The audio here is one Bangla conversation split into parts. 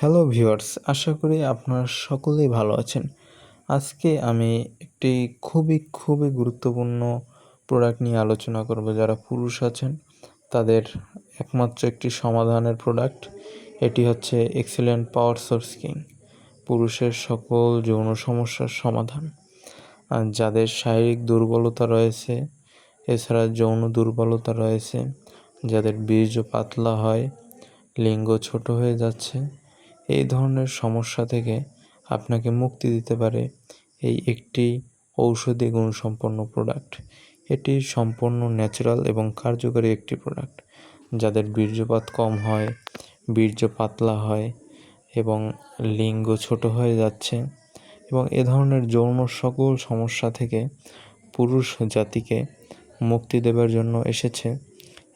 হ্যালো ভিউয়ার্স, আশা করি আপনারা সকলেই ভালো আছেন। আজকে আমি একটি খুবই গুরুত্বপূর্ণ প্রোডাক্ট নিয়ে আলোচনা করব। যারা পুরুষ আছেন তাদের একমাত্র একটি সমাধানের প্রোডাক্ট। এটি হচ্ছে এক্সিলেন্ট পাওয়ার সোর্স কিং, পুরুষের সকল যৌন সমস্যার সমাধান। আর যাদের শারীরিক দুর্বলতা রয়েছে, এছাড়া যৌন দুর্বলতা রয়েছে, যাদের বীর্য পাতলা হয়, লিঙ্গ ছোট হয়ে যাচ্ছে, এই ধরনের সমস্যা থেকে আপনাকে মুক্তি দিতে পারে এই একটি ঔষধি গুণসম্পন্ন প্রোডাক্ট। এটি সম্পূর্ণ ন্যাচারাল এবং কার্যকরী একটি প্রোডাক্ট। যাদের বীর্যপাত কম হয়, বীর্য পাতলা হয় এবং লিঙ্গ ছোট হয়ে যাচ্ছে এবং এ ধরনের যৌন সকল সমস্যা থেকে পুরুষ জাতিকে মুক্তি দেবার জন্য এসেছে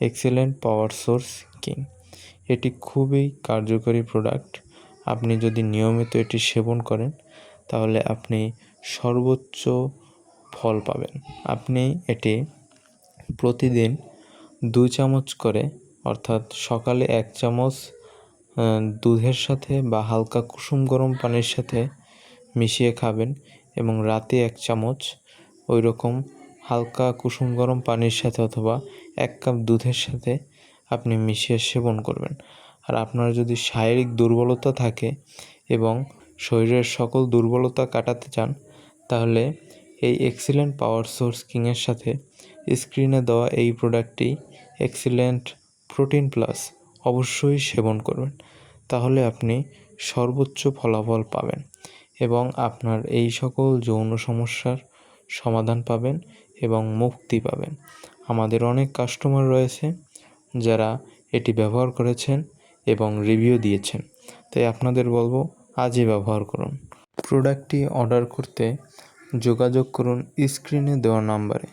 এক্সিলেন্ট পাওয়ার সোর্স কিং। এটি খুবই কার্যকরী প্রোডাক্ট। আপনি যদি নিয়মিত এটি সেবন করেন তাহলে আপনি সর্বোচ্চ ফল পাবেন। আপনি এটি প্রতিদিন 2 চামচ করে, অর্থাৎ সকালে 1 চামচ দুধের সাথে বা হালকা কুসুম গরম পানির সাথে মিশিয়ে খাবেন এবং রাতে 1 চামচ ওই রকম হালকা কুসুম গরম পানির সাথে অথবা 1 কাপ দুধের সাথে আপনি মিশিয়ে সেবন করবেন। আর আপনার যদি শারীরিক দুর্বলতা থাকে এবং শরীরের সকল দুর্বলতা কাটাতে চান তাহলে এই এক্সিলেন্ট পাওয়ার সোর্স কিংয়ের সাথে স্ক্রিনে দেওয়া এই প্রোডাক্টটি এক্সিলেন্ট প্রোটিন প্লাস অবশ্যই সেবন করবেন। তাহলে আপনি সর্বোচ্চ ফলাফল পাবেন এবং আপনার এই সকল যৌন সমস্যার সমাধান পাবেন এবং মুক্তি পাবেন। আমাদের অনেক কাস্টমার রয়েছে যারা এটি ব্যবহার করেছেন এবং রিভিউ দিয়েছেন, তাই আপনাদের বলবো আজই ব্যবহার করুন। প্রোডাক্টটি অর্ডার করতে যোগাযোগ করুন স্ক্রিনে দেওয়া নাম্বারে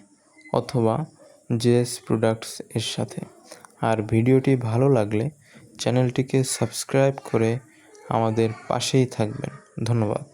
অথবা জেএস প্রোডাক্টস এর সাথে। আর ভিডিওটি ভালো লাগলে চ্যানেলটিকে সাবস্ক্রাইব করে আমাদের পাশেই থাকবেন। ধন্যবাদ।